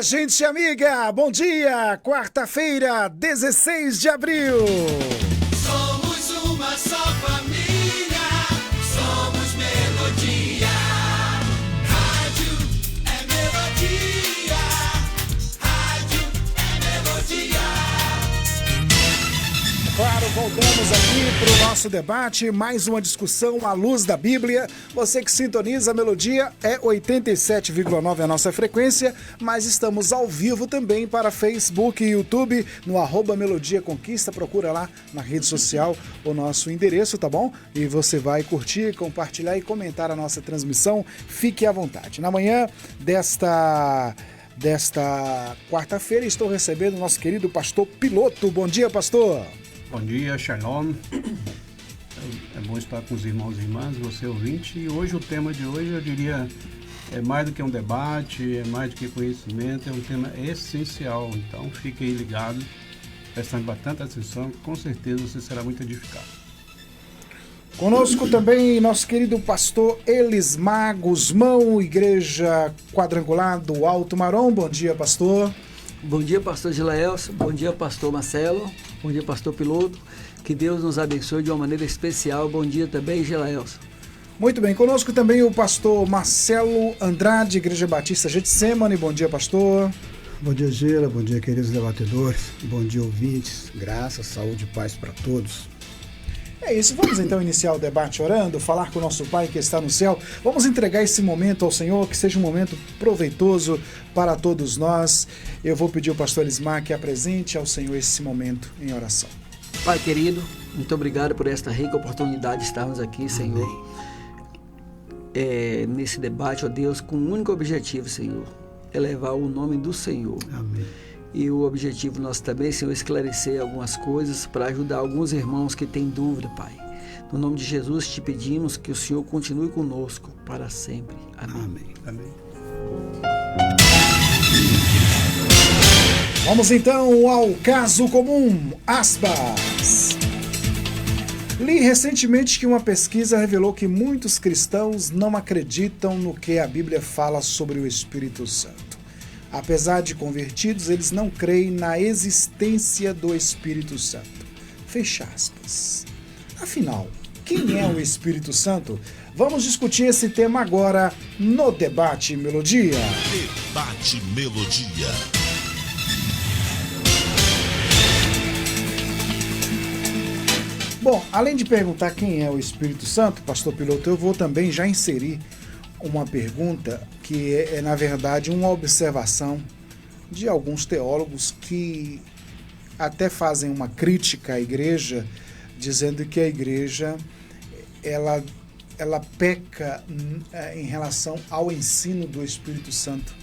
gente amiga, bom dia! Quarta-feira, 16 de abril. Somos uma só família, somos Melodia. Rádio é Melodia, rádio é Melodia. Claro, voltamos aqui para o nosso debate, mais uma discussão à luz da Bíblia. Você que sintoniza a Melodia, é 87,9 a nossa frequência, mas estamos ao vivo também para Facebook e YouTube, no @Melodia Conquista. Procura lá na rede social o nosso endereço, tá bom? E você vai curtir, compartilhar e comentar a nossa transmissão. Fique à vontade. Na manhã desta quarta-feira, estou recebendo o nosso querido pastor Piloto. Bom dia, pastor! Bom dia, Shalom. É bom estar com os irmãos e irmãs, você ouvinte. E hoje o tema de hoje, eu diria, é mais do que um debate, é mais do que conhecimento, é um tema essencial. Então fique aí ligado, prestando bastante atenção, com certeza você será muito edificado. Conosco também nosso querido pastor Elismar Guzmão, Igreja Quadrangular do Alto Marom. Bom dia, pastor. Bom dia, pastor Gilaelson. Bom dia, pastor Marcelo. Bom dia, pastor Piloto. Que Deus nos abençoe de uma maneira especial. Bom dia também, Gilaelson. Muito bem, conosco também o pastor Marcelo Andrade, Igreja Batista Getsemane. Bom dia, pastor. Bom dia, Gila. Bom dia, queridos debatedores. Bom dia, ouvintes. Graça, saúde e paz para todos. É isso, vamos então iniciar o debate orando, falar com o nosso Pai que está no céu. Vamos entregar esse momento ao Senhor, que seja um momento proveitoso para todos nós. Eu vou pedir ao pastor Elismar que apresente ao Senhor esse momento em oração. Pai querido, muito obrigado por esta rica oportunidade de estarmos aqui, Senhor. Nesse debate, ó Deus, com um único objetivo, Senhor, elevar o nome do Senhor. Amém. E o objetivo nosso também, Senhor, é esclarecer algumas coisas para ajudar alguns irmãos que têm dúvida, Pai. No nome de Jesus, te pedimos que o Senhor continue conosco para sempre. Amém. Amém. Vamos então ao caso comum, aspas. Li recentemente que uma pesquisa revelou que muitos cristãos não acreditam no que a Bíblia fala sobre o Espírito Santo. Apesar de convertidos, eles não creem na existência do Espírito Santo. Fecha aspas. Afinal, quem é o Espírito Santo? Vamos discutir esse tema agora no Debate Melodia. Debate Melodia. Bom, além de perguntar quem é o Espírito Santo, pastor Piloto, eu vou também já inserir uma pergunta que é, na verdade, uma observação de alguns teólogos que até fazem uma crítica à igreja, dizendo que a igreja ela peca em relação ao ensino do Espírito Santo.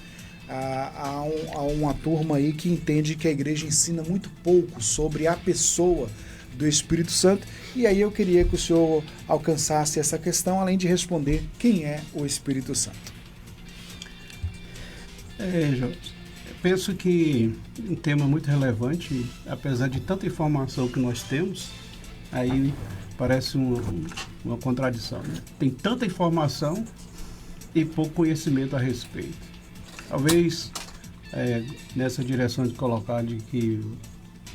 Há uma turma aí que entende que a igreja ensina muito pouco sobre a pessoa do Espírito Santo, e aí eu queria que o senhor alcançasse essa questão, além de responder quem é o Espírito Santo. Eu penso que um tema muito relevante, apesar de tanta informação que nós temos, aí parece uma contradição, né? Tem tanta informação e pouco conhecimento a respeito. Talvez nessa direção de colocar de que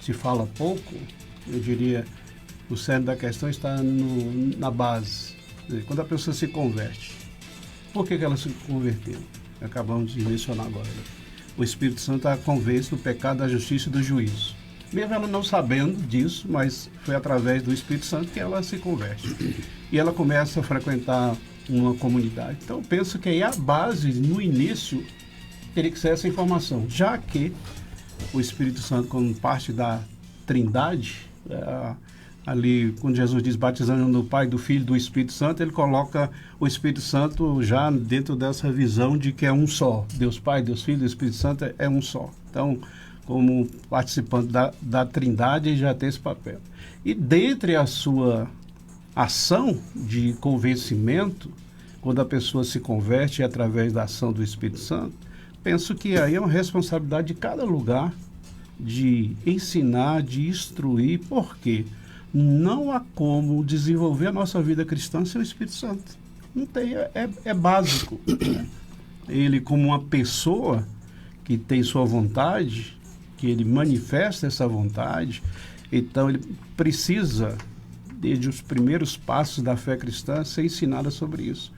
se fala pouco, eu diria, o cerne da questão está na base. Quando a pessoa se converte, por que ela se converteu? Acabamos de mencionar agora. O Espírito Santo a convence do pecado, da justiça e do juízo. Mesmo ela não sabendo disso, mas foi através do Espírito Santo que ela se converte. E ela começa a frequentar uma comunidade. Então, eu penso que aí a base, no início, teria que ser essa informação. Já que o Espírito Santo, como parte da Trindade, ali quando Jesus diz batizando no Pai, do Filho e do Espírito Santo, ele coloca o Espírito Santo já dentro dessa visão de que é um só. Deus Pai, Deus Filho e Espírito Santo é um só. Então, como participante da Trindade, ele já tem esse papel. E dentre a sua ação de convencimento, quando a pessoa se converte através da ação do Espírito Santo, penso que aí é uma responsabilidade de cada lugar de ensinar, de instruir, porque não há como desenvolver a nossa vida cristã sem o Espírito Santo. Não tem, é básico. Né? Ele como uma pessoa que tem sua vontade, que ele manifesta essa vontade, então ele precisa, desde os primeiros passos da fé cristã, ser ensinado sobre isso.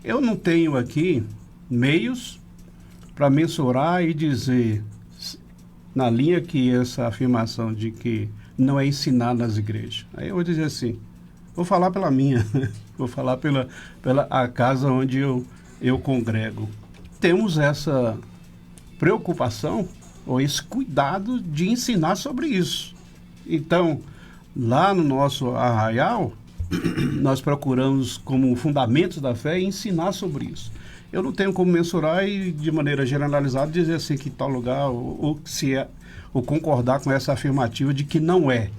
Eu não tenho aqui meios para mensurar e dizer, na linha que essa afirmação de que não é ensinado nas igrejas. Aí eu vou dizer assim, vou falar pela minha, vou falar pela a casa onde eu congrego. Temos essa preocupação ou esse cuidado de ensinar sobre isso. Então, lá no nosso arraial, nós procuramos como fundamentos da fé ensinar sobre isso. Eu não tenho como mensurar e, de maneira generalizada, dizer assim que tal lugar, ou se é, ou concordar com essa afirmativa de que não é.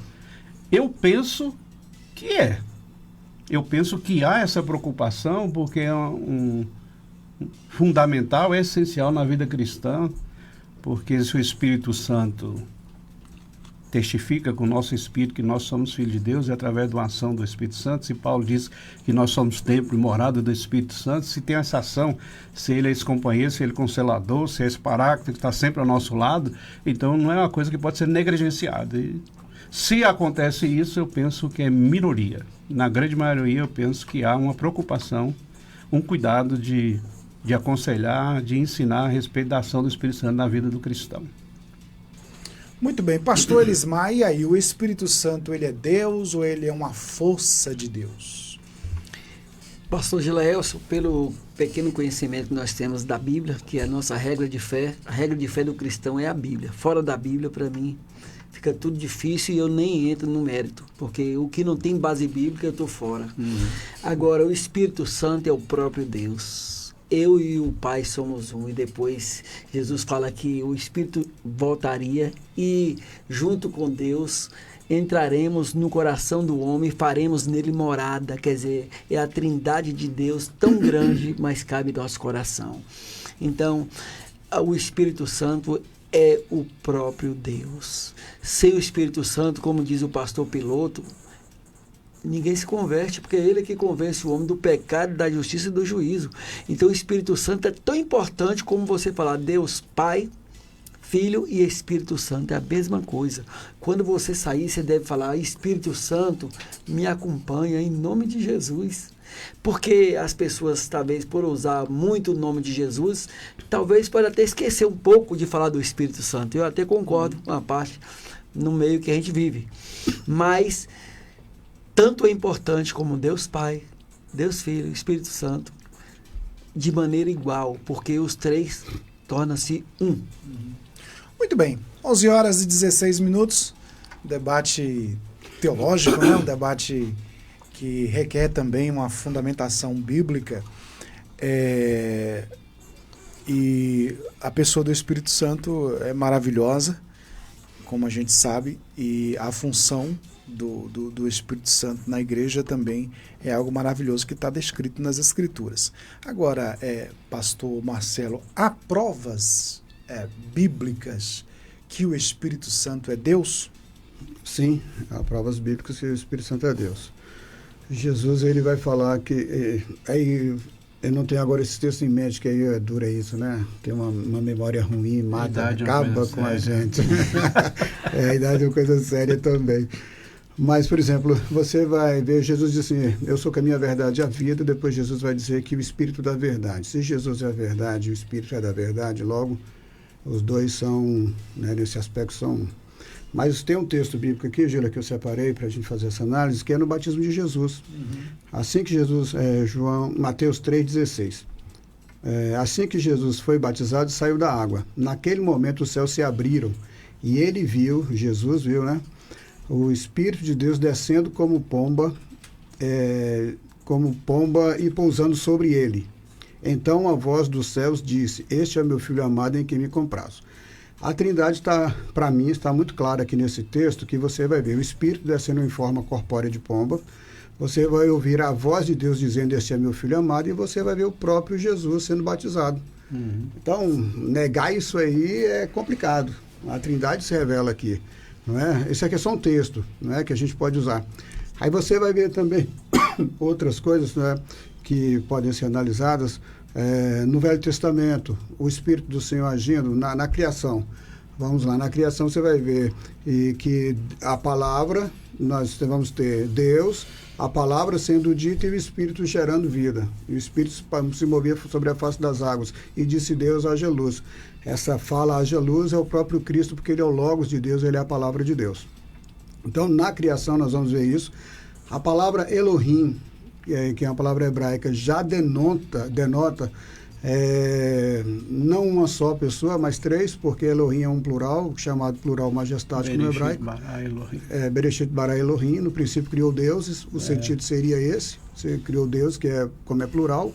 Eu penso que é. Eu penso que há essa preocupação porque é fundamental, é essencial na vida cristã, porque se o Espírito Santo testifica com o nosso espírito que nós somos filhos de Deus e através da ação do Espírito Santo, se Paulo diz que nós somos templo e morada do Espírito Santo, se tem essa ação, se ele é esse companheiro, se ele é consolador, se é esse paráclito que está sempre ao nosso lado, então não é uma coisa que pode ser negligenciada. E se acontece isso, eu penso que é minoria. Na grande maioria, eu penso que há uma preocupação, um cuidado de aconselhar, de ensinar a respeito da ação do Espírito Santo na vida do cristão. Muito bem, pastor Elismar, e aí, o Espírito Santo, ele é Deus ou ele é uma força de Deus? Pastor Gilaelson, pelo pequeno conhecimento que nós temos da Bíblia, que é a nossa regra de fé, a regra de fé do cristão é a Bíblia. Fora da Bíblia, para mim, fica tudo difícil e eu nem entro no mérito, porque o que não tem base bíblica, eu estou fora. Agora, o Espírito Santo é o próprio Deus. Eu e o Pai somos um, e depois Jesus fala que o Espírito voltaria e junto com Deus entraremos no coração do homem e faremos nele morada, quer dizer, é a trindade de Deus tão grande, mas cabe no nosso coração. Então, o Espírito Santo é o próprio Deus. Sem o Espírito Santo, como diz o pastor Piloto, ninguém se converte, porque é ele que convence o homem do pecado, da justiça e do juízo. Então o Espírito Santo é tão importante como você falar Deus Pai, Filho e Espírito Santo, é a mesma coisa. Quando você sair, você deve falar, Espírito Santo, me acompanha em nome de Jesus. Porque as pessoas, talvez por usar muito o nome de Jesus, talvez pode até esquecer um pouco de falar do Espírito Santo. Eu até concordo com a parte no meio que a gente vive. Mas tanto é importante como Deus Pai, Deus Filho, Espírito Santo, de maneira igual, porque os três tornam-se um. Muito bem, 11 horas e 16 minutos, debate teológico, né? Um debate que requer também uma fundamentação bíblica, e a pessoa do Espírito Santo é maravilhosa, como a gente sabe, e a função do Espírito Santo na igreja também é algo maravilhoso que está descrito nas Escrituras. Agora, pastor Marcelo, há provas bíblicas que o Espírito Santo é Deus? Sim, há provas bíblicas que o Espírito Santo é Deus. Jesus, ele vai falar que... aí eu não tenho agora esse texto em mente, que aí é dura isso, né? Tem uma memória ruim, mata, acaba com a gente. A idade é uma coisa séria também. Mas, por exemplo, você vai ver, Jesus diz assim, eu sou o caminho, a verdade e a vida, depois Jesus vai dizer que o Espírito da verdade. Se Jesus é a verdade e o Espírito é da verdade, logo, os dois são, né, nesse aspecto, são um. Mas tem um texto bíblico aqui, Gila, que eu separei para a gente fazer essa análise, que é no batismo de Jesus. Assim que Jesus, Mateus 3,16. Assim que Jesus foi batizado, saiu da água. Naquele momento os céus se abriram e ele viu, Jesus viu, né? O Espírito de Deus descendo como pomba e pousando sobre ele. Então a voz dos céus disse, este é meu filho amado em quem me comprazo. A Trindade para mim, está muito clara aqui nesse texto, que você vai ver o Espírito descendo em forma corpórea de pomba, você vai ouvir a voz de Deus dizendo, este é meu filho amado, e você vai ver o próprio Jesus sendo batizado. Então, negar isso aí é complicado. A Trindade se revela aqui. Não é? Esse aqui é só um texto, não é, que a gente pode usar. Aí você vai ver também outras coisas, não é, que podem ser analisadas. No Velho Testamento, o Espírito do Senhor agindo na criação. Vamos lá, na criação você vai ver que a palavra, nós vamos ter Deus, a palavra sendo dita e o Espírito gerando vida. E o Espírito se movia sobre a face das águas. E disse Deus, haja luz. Essa fala, haja luz, é o próprio Cristo, porque ele é o Logos de Deus, ele é a palavra de Deus. Então, na criação, nós vamos ver isso. A palavra Elohim, que é uma palavra hebraica, já denota não uma só pessoa, mas três, porque Elohim é um plural, chamado plural majestático no hebraico. Bereshit bara Elohim, no princípio criou deuses, o sentido seria esse, você criou Deus, como é plural,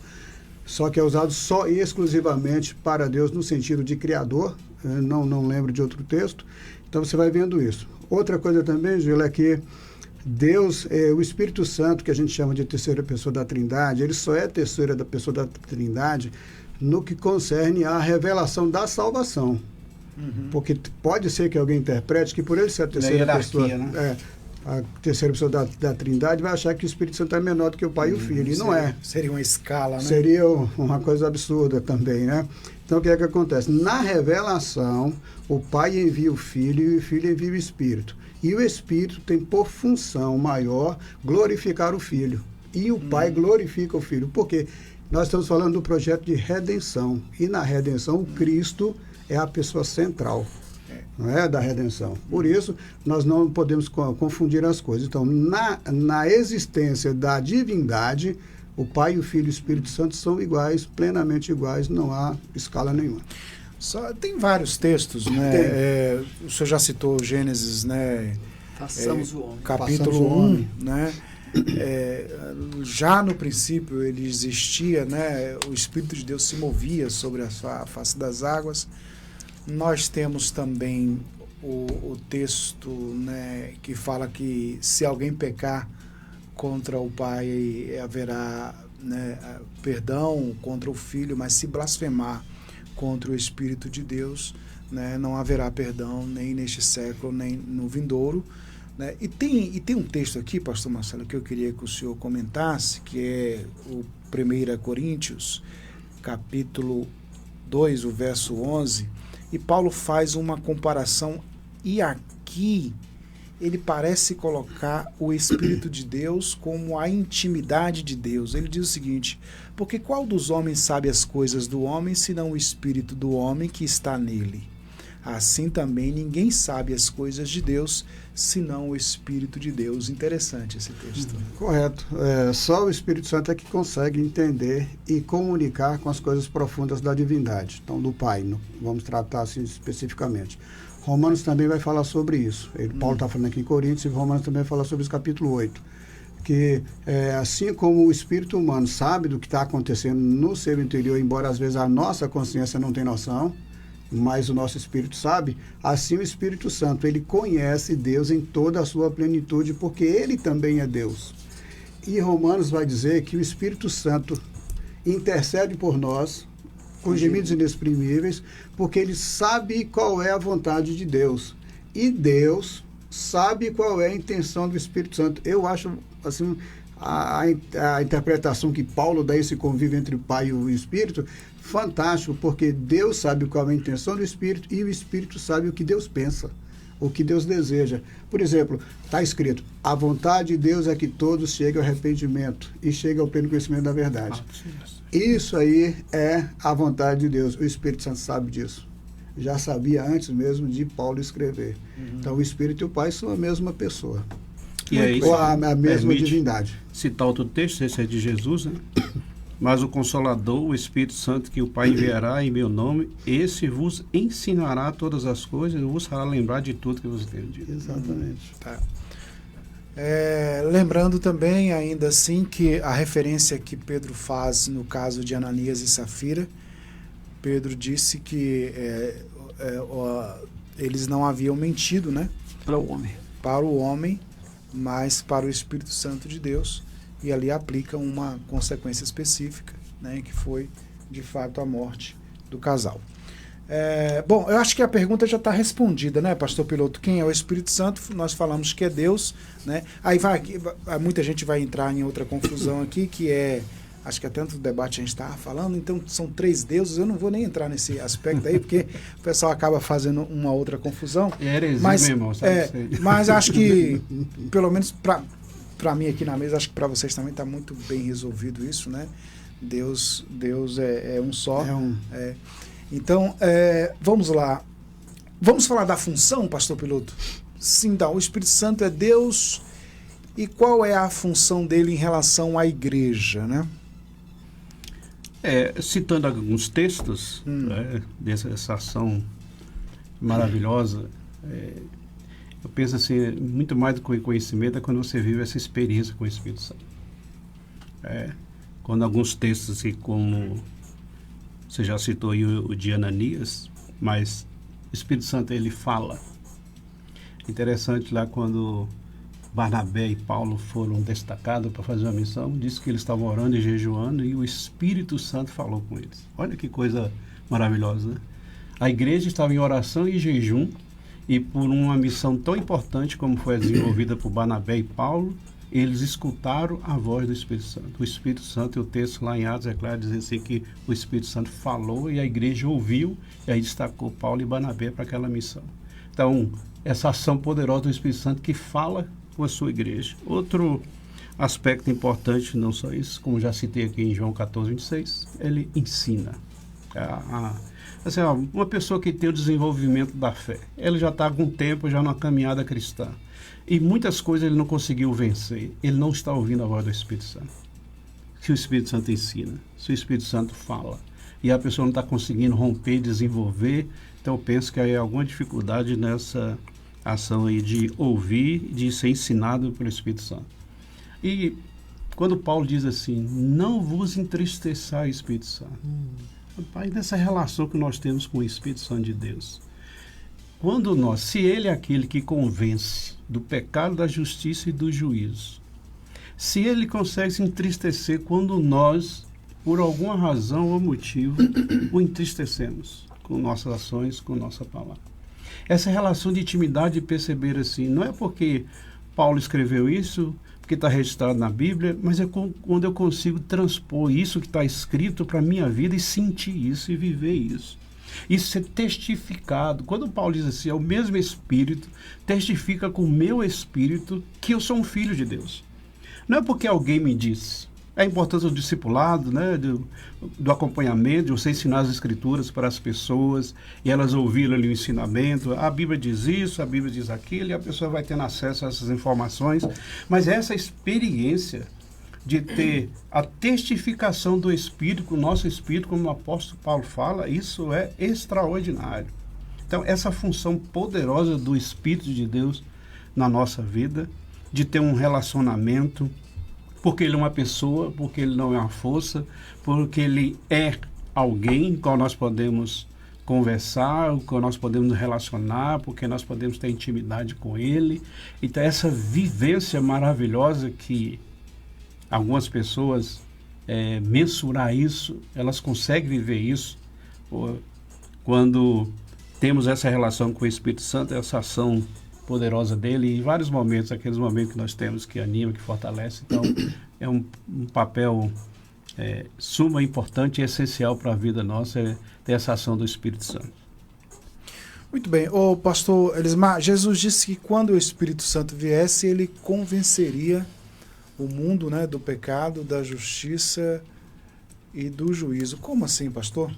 só que é usado só e exclusivamente para Deus no sentido de criador, não lembro de outro texto, então você vai vendo isso. Outra coisa também, Gil, é que Deus, o Espírito Santo, que a gente chama de terceira pessoa da Trindade, ele só é terceira da pessoa da Trindade no que concerne à revelação da salvação. Porque pode ser que alguém interprete que por ele ser a terceira pessoa, né? A terceira pessoa da Trindade, vai achar que o Espírito Santo é menor do que o Pai e o Filho, e não é. Seria uma escala, né? Seria uma coisa absurda também, né? Então, o que é que acontece? Na revelação, o Pai envia o Filho e o Filho envia o Espírito. E o Espírito tem por função maior glorificar o Filho. E o Pai glorifica o Filho. Por quê? Nós estamos falando do projeto de redenção. E na redenção, o Cristo é a pessoa central, não é, da redenção. Por isso, nós não podemos confundir as coisas. Então, na existência da divindade, o Pai, o Filho e o Espírito Santo são iguais, plenamente iguais, não há escala nenhuma. Tem vários textos, né? O senhor já citou Gênesis, né? Façamos o homem. Capítulo 1, né? Já no princípio ele existia, né? O Espírito de Deus se movia sobre a face das águas. Nós temos também o texto, né, que fala que se alguém pecar contra o Pai haverá, né, perdão contra o Filho, mas se blasfemar contra o Espírito de Deus, né, não haverá perdão nem neste século, nem no vindouro. Né? E tem um texto aqui, pastor Marcelo, que eu queria que o senhor comentasse, que é o 1 Coríntios, capítulo 2, o verso 11, e Paulo faz uma comparação, e aqui ele parece colocar o Espírito de Deus como a intimidade de Deus. Ele diz o seguinte: porque qual dos homens sabe as coisas do homem, senão o Espírito do homem que está nele? Assim também ninguém sabe as coisas de Deus, senão o Espírito de Deus. Interessante esse texto. Correto. Só o Espírito Santo é que consegue entender e comunicar com as coisas profundas da divindade. Então, do Pai, vamos tratar assim especificamente. Romanos também vai falar sobre isso. Paulo está falando aqui em Coríntios, e Romanos também vai falar sobre isso, capítulo 8. Que assim como o espírito humano sabe do que está acontecendo no seu interior, embora às vezes a nossa consciência não tenha noção, mas o nosso espírito sabe, assim o Espírito Santo, ele conhece Deus em toda a sua plenitude, porque ele também é Deus. E Romanos vai dizer que o Espírito Santo intercede por nós, com gemidos inexprimíveis, porque ele sabe qual é a vontade de Deus. E Deus sabe qual é a intenção do Espírito Santo. Eu acho, assim, a interpretação que Paulo dá esse convívio entre o Pai e o Espírito, fantástico, porque Deus sabe qual é a intenção do Espírito e o Espírito sabe o que Deus pensa, o que Deus deseja. Por exemplo, está escrito: a vontade de Deus é que todos cheguem ao arrependimento e cheguem ao pleno conhecimento da verdade. Isso aí é a vontade de Deus. O Espírito Santo sabe disso. Já sabia antes mesmo de Paulo escrever. Então, o Espírito e o Pai são a mesma pessoa. E aí, ou a mesma divindade. Citar outro texto, esse é de Jesus, né? Mas o Consolador, o Espírito Santo, que o Pai enviará em meu nome, esse vos ensinará todas as coisas e vos fará lembrar de tudo que vos tenho dito. Exatamente. Tá. Lembrando também, ainda assim, que a referência que Pedro faz no caso de Ananias e Safira, Pedro disse que eles não haviam mentido, né? Para o homem, mas para o Espírito Santo de Deus. E ali aplica uma consequência específica, né, que foi, de fato, a morte do casal. Bom, eu acho que a pergunta já está respondida, né, pastor Piloto? Quem é o Espírito Santo? Nós falamos que é Deus, né? Aí muita gente vai entrar em outra confusão aqui, que é acho que até no debate a gente estava falando, então são 3 deuses, eu não vou nem entrar nesse aspecto aí, porque o pessoal acaba fazendo uma outra confusão. É heresia, mas, meu irmão, sabe? Mas acho que, pelo menos para mim aqui na mesa, acho que para vocês também está muito bem resolvido isso, né? Deus é um só. Então, vamos lá. Vamos falar da função, pastor Piloto? Sim, então, o Espírito Santo é Deus, e qual é a função dele em relação à igreja, né? Citando alguns textos, né, dessa ação maravilhosa, eu penso assim, muito mais do que o conhecimento é quando você vive essa experiência com o Espírito Santo. Quando alguns textos, assim, como você já citou aí o de Ananias, mas o Espírito Santo, ele fala. Interessante lá quando Barnabé e Paulo foram destacados para fazer uma missão, disse que eles estavam orando e jejuando e o Espírito Santo falou com eles. Olha que coisa maravilhosa, né? A igreja estava em oração e jejum, e por uma missão tão importante como foi desenvolvida por Barnabé e Paulo, eles escutaram a voz do Espírito Santo. O Espírito Santo, e o texto lá em Atos é claro, diz assim que o Espírito Santo falou e a igreja ouviu, e aí destacou Paulo e Barnabé para aquela missão. Então, essa ação poderosa do Espírito Santo que fala com a sua igreja. Outro aspecto importante, não só isso, como já citei aqui em João 14:26, ele ensina. Assim, uma pessoa que tem o desenvolvimento da fé, ele já está há algum tempo já numa caminhada cristã, e muitas coisas ele não conseguiu vencer, ele não está ouvindo a voz do Espírito Santo. Se o Espírito Santo ensina, se o Espírito Santo fala, e a pessoa não está conseguindo romper, desenvolver, então eu penso que aí há alguma dificuldade nessa ação aí de ouvir, de ser ensinado pelo Espírito Santo. E quando Paulo diz assim, não vos entristeçai, Espírito Santo. Pai, nessa relação que nós temos com o Espírito Santo de Deus, se ele é aquele que convence do pecado, da justiça e do juízo, se ele consegue se entristecer quando nós, por alguma razão ou motivo, o entristecemos com nossas ações, com nossa palavra. Essa relação de intimidade, de perceber assim, não é porque Paulo escreveu isso, porque está registrado na Bíblia, mas é quando eu consigo transpor isso que está escrito para a minha vida e sentir isso e viver isso. Isso ser testificado. Quando Paulo diz assim, é o mesmo Espírito, testifica com o meu Espírito que eu sou um filho de Deus. Não é porque alguém me disse. É a importância do discipulado, né, do acompanhamento, de você ensinar as Escrituras para as pessoas e elas ouvirem ali o ensinamento. A Bíblia diz isso, a Bíblia diz aquilo, e a pessoa vai tendo acesso a essas informações. Mas essa experiência de ter a testificação do Espírito, o nosso Espírito, como o apóstolo Paulo fala, isso é extraordinário. Então, essa função poderosa do Espírito de Deus na nossa vida, de ter um relacionamento, porque ele é uma pessoa, porque ele não é uma força, porque ele é alguém com qual nós podemos conversar, com qual nós podemos nos relacionar, porque nós podemos ter intimidade com ele. Então, essa vivência maravilhosa que algumas pessoas mensurar isso, elas conseguem viver isso quando temos essa relação com o Espírito Santo, essa ação poderosa dele, em vários momentos, aqueles momentos que nós temos que anima, que fortalece. Então, é um papel suma importante e essencial para a vida nossa, ter essa ação do Espírito Santo. Muito bem. Ô, pastor Elismar, Jesus disse que quando o Espírito Santo viesse, ele convenceria o mundo, né, do pecado, da justiça e do juízo. Como assim, pastor?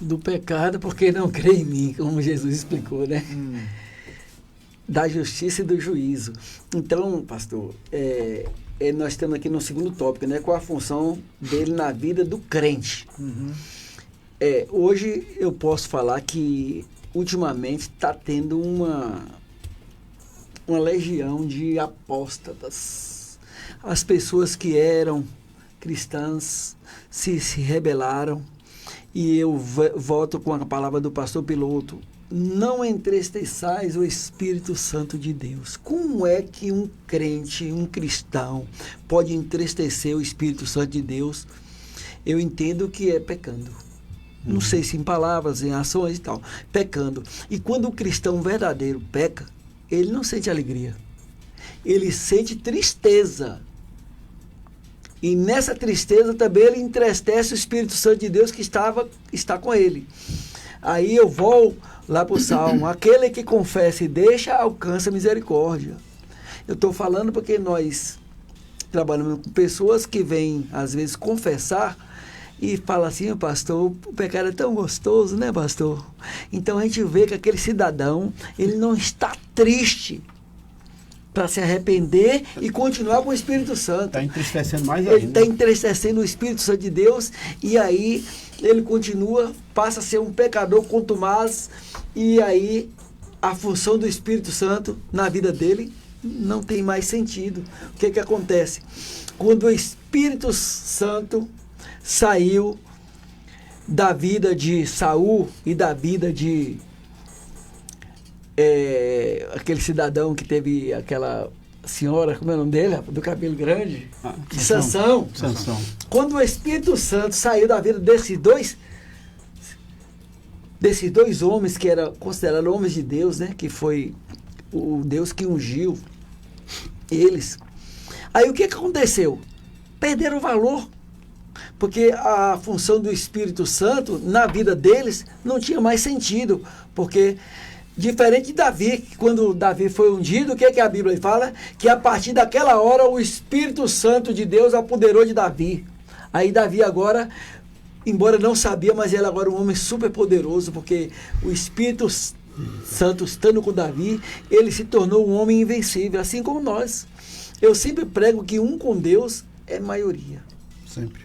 Do pecado porque não crê em mim, como Jesus explicou, né? Da justiça e do juízo. Então, pastor, nós estamos aqui no segundo tópico, né? Qual a função dele na vida do crente? Hoje eu posso falar que ultimamente está tendo uma legião de apóstatas. As pessoas que eram cristãs se rebelaram, e eu volto com a palavra do pastor Piloto: não entristeçais o Espírito Santo de Deus. Como é que um crente, um cristão, pode entristecer o Espírito Santo de Deus? Eu entendo que é pecando. Não sei se em palavras, em ações e tal. Pecando. E quando o cristão verdadeiro peca, ele não sente alegria. Ele sente tristeza. E nessa tristeza também ele entristece o Espírito Santo de Deus que está com ele. Aí eu vou lá para o Salmo: aquele que confessa e deixa, alcança misericórdia. Eu estou falando porque nós trabalhamos com pessoas que vêm, às vezes, confessar e falam assim: pastor, o pecado é tão gostoso, né, pastor? Então a gente vê que aquele cidadão, ele não está triste para se arrepender e continuar com o Espírito Santo. Está entristecendo mais ainda. Ele está entristecendo o Espírito Santo de Deus, e aí ele continua, passa a ser um pecador contumaz, e aí a função do Espírito Santo na vida dele não tem mais sentido. O que acontece? Quando o Espírito Santo saiu da vida de Saul e da vida de aquele cidadão que teve aquela senhora, como é o nome dele, do cabelo grande? Sansão. Quando o Espírito Santo saiu da vida desses dois homens que eram considerados homens de Deus, né? Que foi o Deus que ungiu eles. Aí o que aconteceu? Perderam o valor, porque a função do Espírito Santo na vida deles não tinha mais sentido, porque diferente de Davi, que quando Davi foi ungido, o que a Bíblia fala? Que a partir daquela hora o Espírito Santo de Deus apoderou de Davi. Aí Davi agora, embora não sabia, mas ele agora é um homem super poderoso, porque o Espírito Santo estando com Davi, ele se tornou um homem invencível, assim como nós. Eu sempre prego que um com Deus é maioria. Sempre.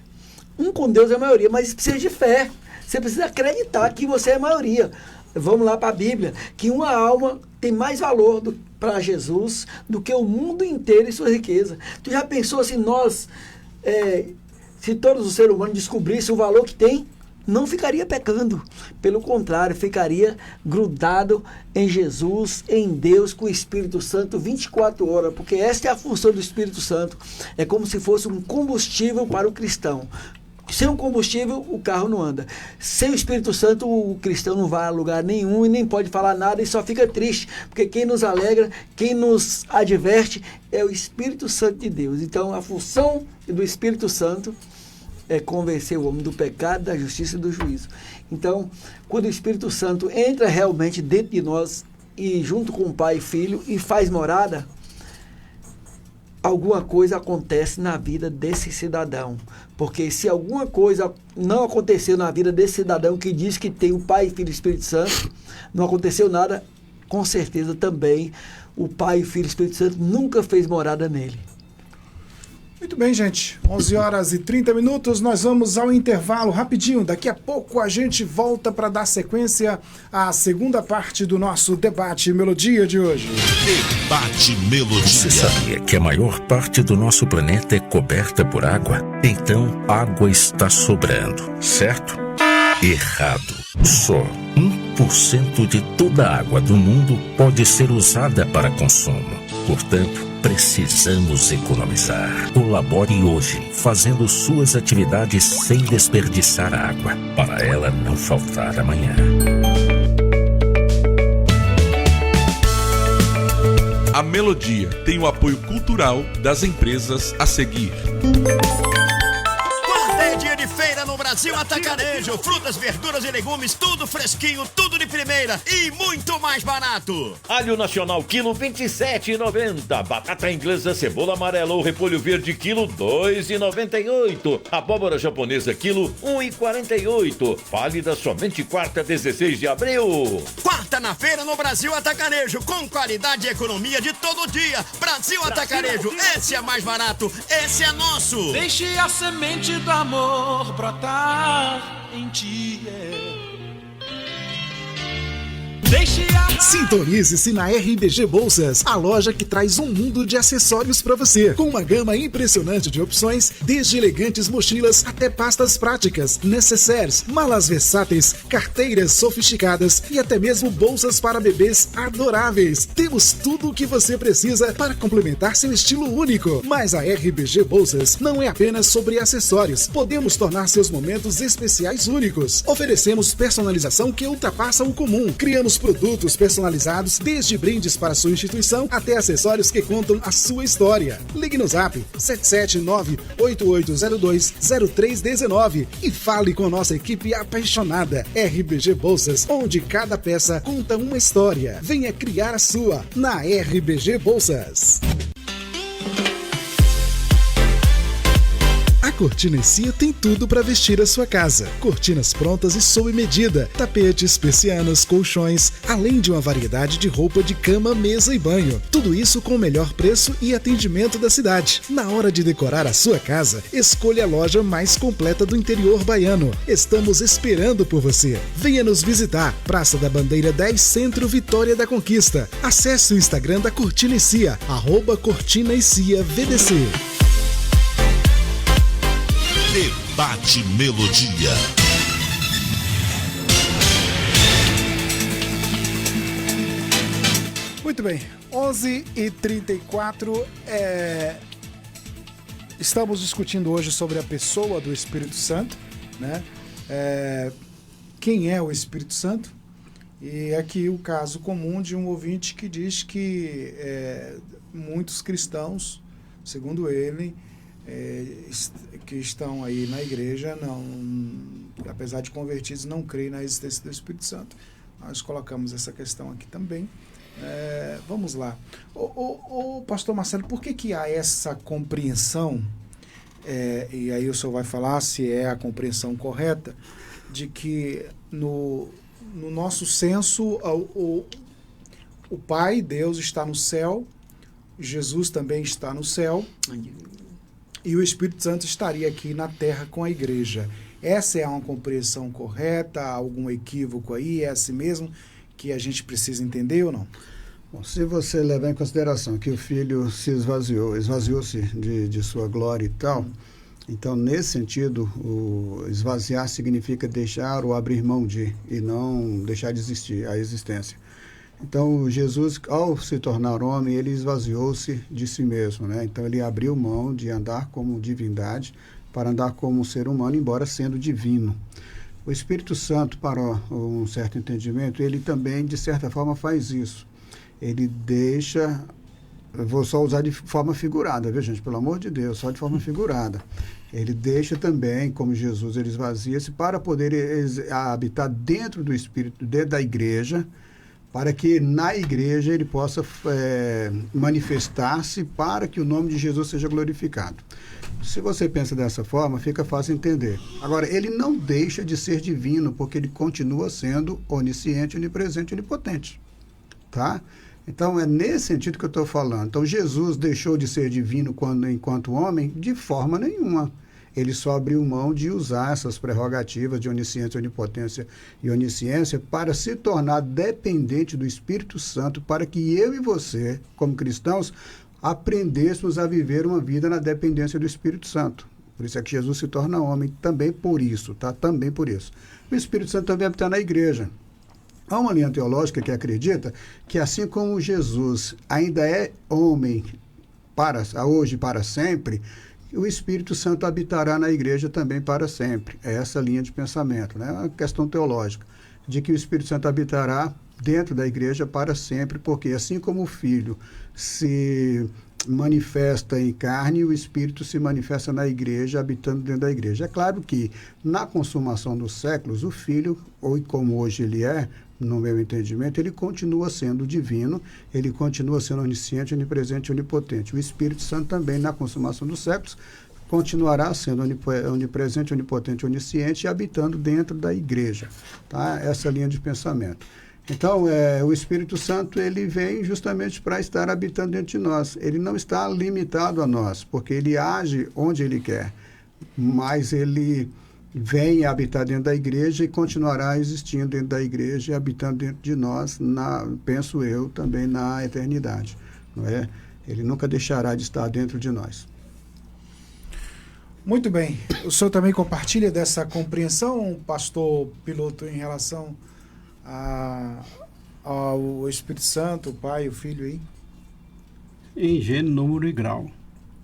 Um com Deus é maioria, mas precisa de fé. Você precisa acreditar que você é maioria. Vamos lá para a Bíblia, que uma alma tem mais valor para Jesus do que o mundo inteiro e sua riqueza. Tu já pensou assim, se todos os seres humanos descobrissem o valor que tem, não ficaria pecando. Pelo contrário, ficaria grudado em Jesus, em Deus, com o Espírito Santo 24 horas, porque esta é a função do Espírito Santo. É como se fosse um combustível para o cristão. Sem o combustível, o carro não anda. Sem o Espírito Santo, o cristão não vai a lugar nenhum e nem pode falar nada e só fica triste. Porque quem nos alegra, quem nos adverte é o Espírito Santo de Deus. Então, a função do Espírito Santo é convencer o homem do pecado, da justiça e do juízo. Então, quando o Espírito Santo entra realmente dentro de nós e junto com o Pai e Filho e faz morada, alguma coisa acontece na vida desse cidadão. Porque se alguma coisa não aconteceu na vida desse cidadão que diz que tem o Pai, Filho e Espírito Santo, não aconteceu nada, com certeza também o Pai, o Filho e o Espírito Santo nunca fez morada nele. Muito bem, gente. 11h30, nós vamos ao intervalo rapidinho. Daqui a pouco a gente volta para dar sequência à segunda parte do nosso Debate Melodia de hoje. Debate Melodia. Você sabia que a maior parte do nosso planeta é coberta por água? Então, água está sobrando, certo? Errado. Só 1% de toda a água do mundo pode ser usada para consumo. Portanto, precisamos economizar. Colabore hoje, fazendo suas atividades sem desperdiçar água, para ela não faltar amanhã. A Melodia tem o apoio cultural das empresas a seguir. Dia de feira no Brasil Atacarejo, frutas, verduras e legumes, tudo fresquinho, tudo de primeira e muito mais barato. Alho nacional quilo R$27,90, batata inglesa, cebola amarela ou repolho verde quilo R$2,98, abóbora japonesa quilo R$1,48, válida somente quarta 16 de abril. Quarta na feira no Brasil Atacarejo, com qualidade e economia de todo dia. Brasil Atacarejo, esse é mais barato, esse é nosso. Deixe a semente do amor brotar em ti. Sintonize-se na RBG Bolsas, a loja que traz um mundo de acessórios para você, com uma gama impressionante de opções, desde elegantes mochilas até pastas práticas, necessaires, malas versáteis, carteiras sofisticadas e até mesmo bolsas para bebês adoráveis. Temos tudo o que você precisa para complementar seu estilo único. Mas a RBG Bolsas não é apenas sobre acessórios. Podemos tornar seus momentos especiais únicos. Oferecemos personalização que ultrapassa o comum. Criamos produtos personalizados personalizados, desde brindes para sua instituição até acessórios que contam a sua história. Ligue no Zap 779-8802-0319 e fale com nossa equipe apaixonada. RBG Bolsas, onde cada peça conta uma história. Venha criar a sua na RBG Bolsas. A Cortina e Cia tem tudo para vestir a sua casa. Cortinas prontas e sob medida, tapetes, persianas, colchões, além de uma variedade de roupa de cama, mesa e banho. Tudo isso com o melhor preço e atendimento da cidade. Na hora de decorar a sua casa, escolha a loja mais completa do interior baiano. Estamos esperando por você. Venha nos visitar. Praça da Bandeira 10, Centro, Vitória da Conquista. Acesse o Instagram da Cortina e Cia, @Cortina e Cia VDC. Debate Melodia. Muito bem, 11h34. Estamos discutindo hoje sobre a pessoa do Espírito Santo, né? Quem é o Espírito Santo? E aqui o caso comum de um ouvinte que diz que muitos cristãos, segundo ele, que estão aí na igreja, apesar de convertidos, não creem na existência do Espírito Santo. Nós colocamos essa questão aqui também. Vamos lá. Pastor Marcelo, por que há essa compreensão, e aí o senhor vai falar se é a compreensão correta, de que no nosso senso o Pai, Deus, está no céu, Jesus também está no céu, e o Espírito Santo estaria aqui na terra com a igreja. Essa é uma compreensão correta? Há algum equívoco aí? É assim mesmo que a gente precisa entender ou não? Bom, se você levar em consideração que o Filho se esvaziou-se de sua glória e tal, então, nesse sentido, o esvaziar significa deixar ou abrir mão de, e não deixar de existir, a existência. Então, Jesus, ao se tornar homem, ele esvaziou-se de si mesmo, né? Então, ele abriu mão de andar como divindade para andar como ser humano, embora sendo divino. O Espírito Santo, para um certo entendimento, ele também, de certa forma, faz isso. Ele deixa... Eu vou só usar de forma figurada, viu, gente? Pelo amor de Deus, só de forma figurada. Ele deixa também, como Jesus, ele esvazia-se para poder habitar dentro do Espírito, dentro da igreja, para que na igreja ele possa manifestar-se para que o nome de Jesus seja glorificado. Se você pensa dessa forma, fica fácil entender. Agora, ele não deixa de ser divino, porque ele continua sendo onisciente, onipresente e onipotente. Tá? Então, é nesse sentido que eu estou falando. Então, Jesus deixou de ser divino enquanto homem? De forma nenhuma. Ele só abriu mão de usar essas prerrogativas de onisciência, onipotência e onisciência para se tornar dependente do Espírito Santo, para que eu e você, como cristãos, aprendêssemos a viver uma vida na dependência do Espírito Santo. Por isso é que Jesus se torna homem, também por isso, tá? Também por isso. O Espírito Santo também habita na igreja. Há uma linha teológica que acredita que assim como Jesus ainda é homem hoje e para sempre, o Espírito Santo habitará na igreja também para sempre. É essa linha de pensamento, né? É uma questão teológica, de que o Espírito Santo habitará dentro da igreja para sempre, porque assim como o Filho se manifesta em carne, o Espírito se manifesta na igreja, habitando dentro da igreja. É claro que, na consumação dos séculos, o Filho, ou como hoje ele é, no meu entendimento, ele continua sendo divino, ele continua sendo onisciente, onipresente e onipotente. O Espírito Santo também, na consumação dos séculos, continuará sendo onipresente, onipotente e onisciente e habitando dentro da igreja. Tá? Essa linha de pensamento. Então, o Espírito Santo, ele vem justamente para estar habitando dentro de nós. Ele não está limitado a nós, porque ele age onde ele quer, mas ele vem habitar dentro da igreja e continuará existindo dentro da igreja e habitando dentro de nós, penso eu, também na eternidade. Não é? Ele nunca deixará de estar dentro de nós. Muito bem. O senhor também compartilha dessa compreensão, pastor Piloto, em relação ao Espírito Santo, o Pai, o Filho aí? Em gênero, número e grau.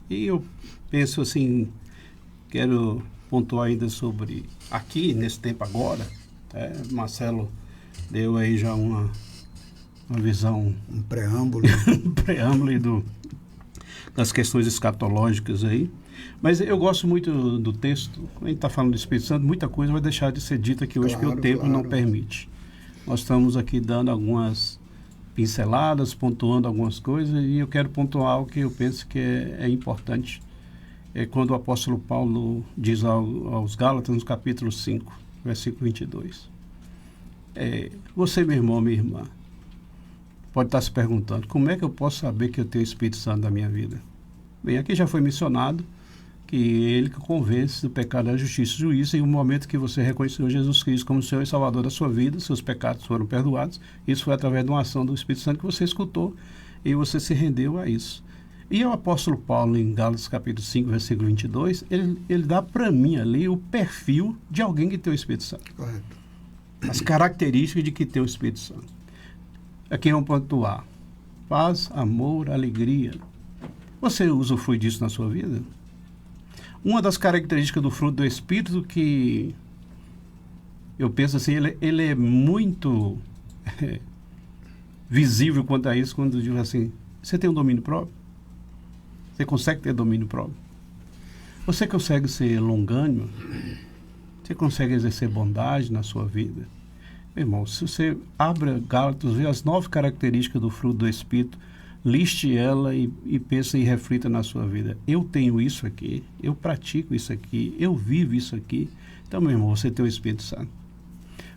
E eu penso assim, quero pontuar ainda sobre aqui, nesse tempo agora, Marcelo deu aí já uma uma visão... Um preâmbulo. um preâmbulo aí das questões escatológicas aí. Mas eu gosto muito do texto. Quando a gente está falando do Espírito Santo, muita coisa vai deixar de ser dita aqui hoje, porque o tempo não permite. Nós estamos aqui dando algumas pinceladas, pontuando algumas coisas, e eu quero pontuar algo que eu penso que é importante. É quando o apóstolo Paulo diz aos Gálatas, no capítulo 5, versículo 22. Você, meu irmão, minha irmã, pode estar se perguntando, como é que eu posso saber que eu tenho o Espírito Santo na minha vida? Bem, aqui já foi mencionado que ele que convence do pecado, da justiça e do juízo, e no momento que você reconheceu Jesus Cristo como Senhor e Salvador da sua vida, seus pecados foram perdoados. Isso foi através de uma ação do Espírito Santo que você escutou e você se rendeu a isso. E o apóstolo Paulo, em Gálatas capítulo 5, versículo 22, ele dá para mim ali o perfil de alguém que tem o Espírito Santo. Correto. As características de que tem o Espírito Santo. Aqui é um ponto A. Paz, amor, alegria. Você usufrui disso na sua vida? Uma das características do fruto do Espírito que eu penso assim, ele é muito visível quanto a isso, quando diz assim, você tem um domínio próprio? Você consegue ter domínio próprio? Você consegue ser longânimo? Você consegue exercer bondade na sua vida? Meu irmão, se você abre Gálatas, vê as 9 características do fruto do Espírito, liste ela e pense e reflita na sua vida. Eu tenho isso aqui, eu pratico isso aqui, eu vivo isso aqui. Então, meu irmão, você tem o Espírito Santo.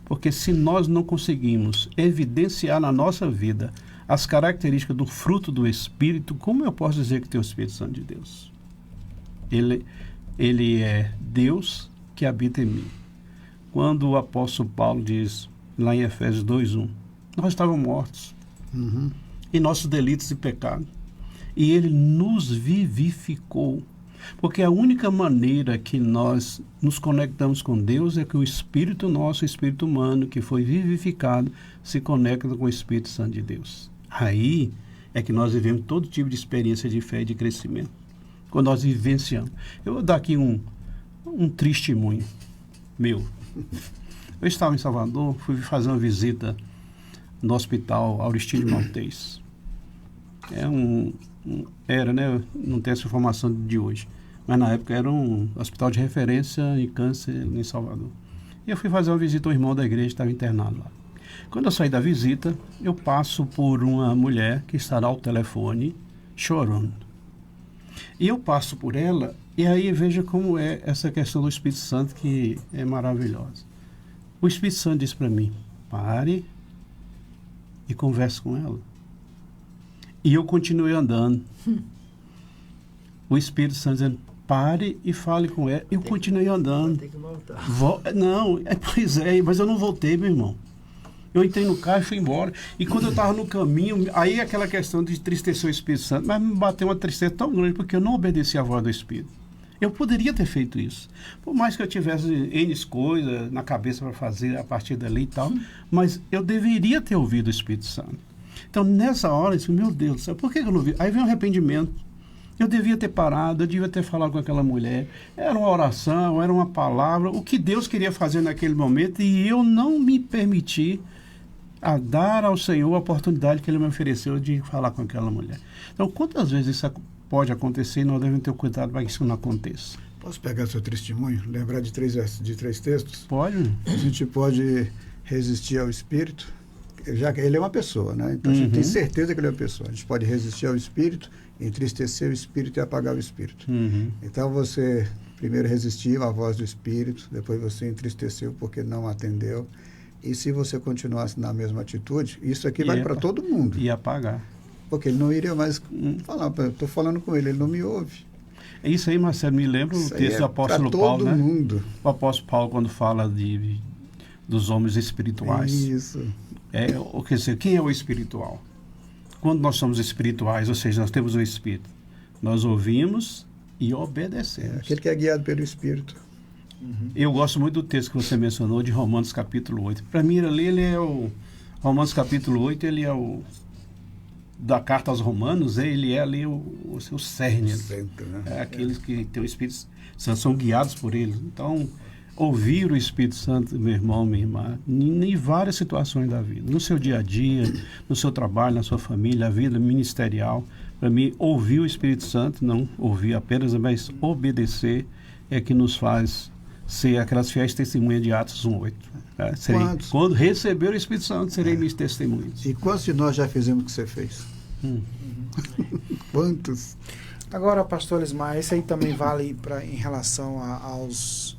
Porque se nós não conseguimos evidenciar na nossa vida as características do fruto do Espírito, como eu posso dizer que tem o Espírito Santo de Deus? Ele é Deus que habita em mim. Quando o apóstolo Paulo diz, lá em Efésios 2:1, nós estávamos mortos. Em nossos delitos e pecados. E ele nos vivificou. Porque a única maneira que nós nos conectamos com Deus é que o Espírito nosso, o Espírito humano, que foi vivificado, se conecta com o Espírito Santo de Deus. Aí é que nós vivemos todo tipo de experiência de fé e de crescimento. Quando nós vivenciamos. Eu vou dar aqui um testemunho meu. Eu estava em Salvador, fui fazer uma visita no Hospital Auristino Maltês. Era, né? Não tem essa informação de hoje. Mas na época era um hospital de referência em câncer em Salvador. E eu fui fazer uma visita ao irmão da igreja que estava internado lá. Quando eu saí da visita, eu passo por uma mulher que estará ao telefone chorando. E eu passo por ela e aí veja como é essa questão do Espírito Santo, que é maravilhosa. O Espírito Santo disse para mim, pare e converse com ela. E eu continuei andando. O Espírito Santo dizendo, pare e fale com ela. Eu continuei andando. Tem que voltar. Pois é, mas eu não voltei, meu irmão. Eu entrei no carro e fui embora. E quando eu estava no caminho, aí aquela questão de entristecer o Espírito Santo, mas me bateu uma tristeza tão grande porque eu não obedeci à voz do Espírito. Eu poderia ter feito isso. Por mais que eu tivesse N coisas na cabeça para fazer a partir dali e tal, mas eu deveria ter ouvido o Espírito Santo. Então, nessa hora, eu disse, meu Deus do céu, por que eu não ouvi? Aí vem um arrependimento. Eu devia ter parado, eu devia ter falado com aquela mulher. Era uma oração, era uma palavra, o que Deus queria fazer naquele momento, e eu não me permiti a dar ao Senhor a oportunidade que Ele me ofereceu de falar com aquela mulher. Então, quantas vezes isso pode acontecer e nós devemos ter cuidado para que isso não aconteça? Posso pegar seu testemunho? Lembrar de três textos? Pode. A gente pode resistir ao Espírito, já que ele é uma pessoa, né? Então a gente tem certeza que ele é uma pessoa. A gente pode resistir ao Espírito, entristecer o Espírito e apagar o Espírito. Então você primeiro resistiu à voz do Espírito, depois você entristeceu porque não atendeu. E se você continuasse na mesma atitude, isso aqui vale para todo mundo. E apagar. Porque ele não iria mais falar, eu estou falando com ele não me ouve. É isso aí, Marcelo, me lembra o texto do apóstolo Paulo, né? Todo mundo. O apóstolo Paulo, quando fala dos homens espirituais. Isso. Quer dizer, quem é o espiritual? Quando nós somos espirituais, ou seja, nós temos o Espírito, nós ouvimos e obedecemos. Aquele que é guiado pelo Espírito. Eu gosto muito do texto que você mencionou, de Romanos capítulo 8. Para mim, ali, ele é o... Romanos capítulo 8, ele é o... Da carta aos Romanos, ele é ali o cerne. Centro, né? Aqueles que têm o Espírito Santo, são guiados por ele. Então, ouvir o Espírito Santo, meu irmão, minha irmã, em várias situações da vida, no seu dia a dia, no seu trabalho, na sua família, a vida ministerial. Para mim, ouvir o Espírito Santo, não ouvir apenas, mas obedecer, é que nos faz ser aquelas fiéis testemunhas de Atos 1:8. Quando receber o Espírito Santo, serei minhas testemunhas. E quantos de nós já fizemos o que você fez? Quantos? Agora, pastor Elismar, esse aí também vale em relação aos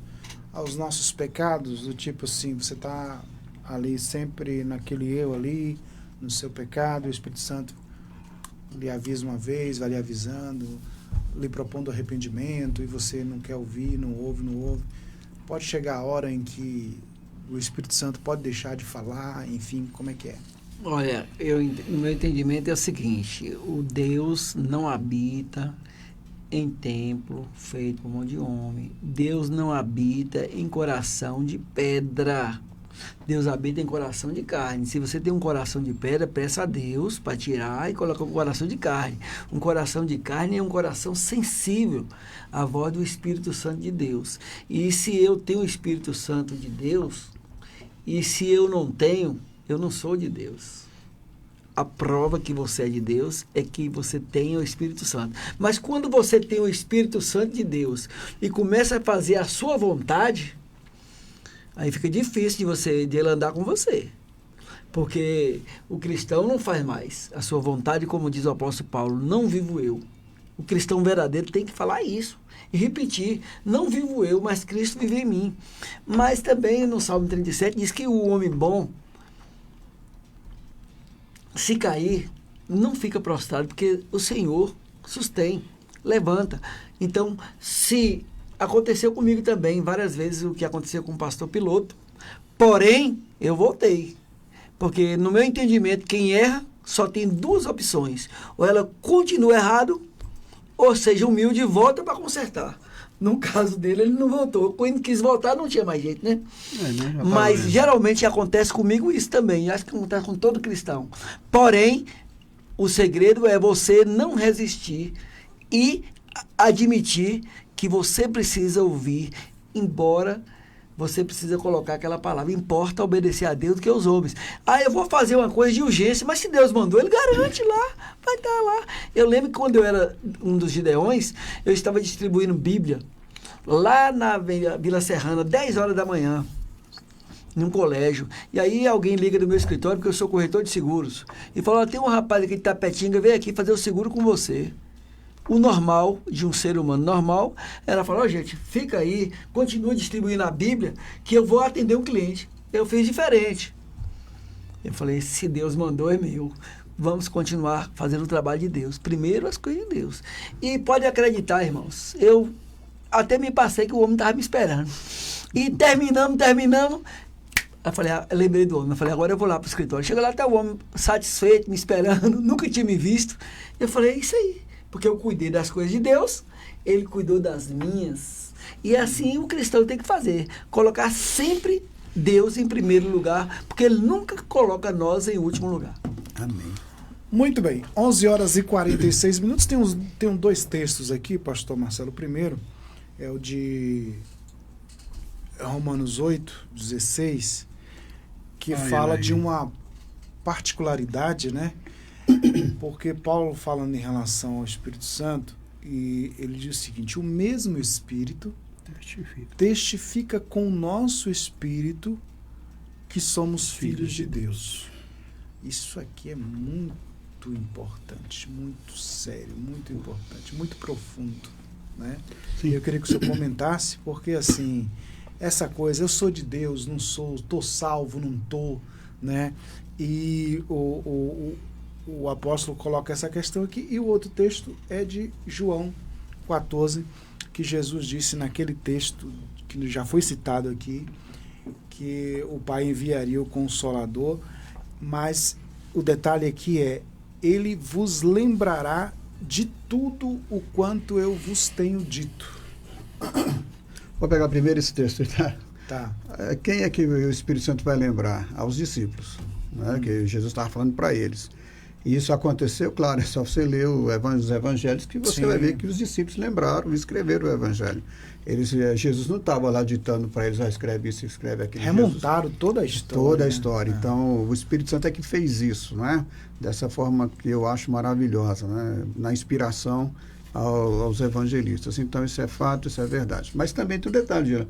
nossos pecados, do tipo assim, você está ali sempre naquele eu ali, no seu pecado, o Espírito Santo lhe avisa uma vez, vai lhe avisando, lhe propondo arrependimento, e você não quer ouvir, não ouve. Pode chegar a hora em que o Espírito Santo pode deixar de falar, enfim, como é que é? Olha, no meu entendimento é o seguinte: o Deus não habita em templo feito por mão de homem. Deus não habita em coração de pedra. Deus habita em coração de carne. Se você tem um coração de pedra, peça a Deus para tirar e colocar um coração de carne. Um coração de carne é um coração sensível à voz do Espírito Santo de Deus. E se eu tenho o Espírito Santo de Deus, e se eu não tenho, eu não sou de Deus. A prova que você é de Deus é que você tem o Espírito Santo. Mas quando você tem o Espírito Santo de Deus e começa a fazer a sua vontade, aí fica difícil de ele andar com você. Porque o cristão não faz mais a sua vontade, como diz o apóstolo Paulo, não vivo eu. O cristão verdadeiro tem que falar isso e repetir, não vivo eu, mas Cristo vive em mim. Mas também no Salmo 37 diz que o homem bom, se cair, não fica prostrado, porque o Senhor sustém, levanta. Então, se aconteceu comigo também, várias vezes, o que aconteceu com o pastor Piloto, porém, eu voltei. Porque, no meu entendimento, quem erra só tem duas opções. Ou ela continua errado, ou seja, humilde e volta para consertar. No caso dele, ele não voltou. Quando quis voltar, não tinha mais jeito, né? Mas geralmente acontece comigo isso também. Acho que acontece com todo cristão. Porém, o segredo é você não resistir e admitir que você precisa ouvir, embora você precisa colocar aquela palavra. Importa obedecer a Deus do que aos homens. Eu vou fazer uma coisa de urgência, mas se Deus mandou, Ele garante lá, vai estar lá. Eu lembro que quando eu era um dos Gideões, eu estava distribuindo Bíblia lá na Vila Serrana, 10 horas da manhã, num colégio. E aí alguém liga do meu escritório, porque eu sou corretor de seguros, e falou: tem um rapaz aqui de Tapetinga, veio aqui fazer o seguro com você. O normal de um ser humano normal era falar: gente, fica aí, continua distribuindo a Bíblia, que eu vou atender um cliente. Eu fiz diferente. Eu falei: se Deus mandou, é meu. Vamos continuar fazendo o trabalho de Deus. Primeiro as coisas de Deus. E pode acreditar, irmãos, eu até me passei que o homem estava me esperando. E terminamos. Eu falei, eu lembrei do homem. Eu falei: agora eu vou lá para o escritório. Chega lá, tá o homem satisfeito, me esperando, nunca tinha me visto. Eu falei: é isso aí. Porque eu cuidei das coisas de Deus, Ele cuidou das minhas. E assim o cristão tem que fazer. Colocar sempre Deus em primeiro lugar, porque Ele nunca coloca nós em último lugar. Amém. Muito bem. 11 horas e 46 minutos. Tem dois textos aqui, pastor Marcelo. O primeiro é o de Romanos 8:16, que fala de uma particularidade, né? Porque Paulo, falando em relação ao Espírito Santo, e ele diz o seguinte: o mesmo Espírito testifica com o nosso Espírito que somos filhos de Deus. Isso aqui é muito importante, muito sério, muito importante, muito profundo, né? Eu queria que o senhor comentasse, porque assim, essa coisa, eu sou de Deus, não sou, estou salvo, não estou, né? E o apóstolo coloca essa questão aqui, e o outro texto é de João 14, que Jesus disse naquele texto, que já foi citado aqui, que o Pai enviaria o Consolador, mas o detalhe aqui é: Ele vos lembrará de tudo o quanto eu vos tenho dito. Vou pegar primeiro esse texto, tá? Tá. Quem é que o Espírito Santo vai lembrar? Aos discípulos, né? Que Jesus estava falando para eles. E isso aconteceu, claro, é só você ler os evangelhos que você vai ver que os discípulos lembraram e escreveram o evangelho. Jesus não estava lá ditando para eles, escreve isso, escreve aquilo. Remontaram toda a história. Toda a história. Então, o Espírito Santo é que fez isso, né? Dessa forma que eu acho maravilhosa, né? Na inspiração aos evangelistas. Então, isso é fato, isso é verdade. Mas também tem um detalhe, Gila.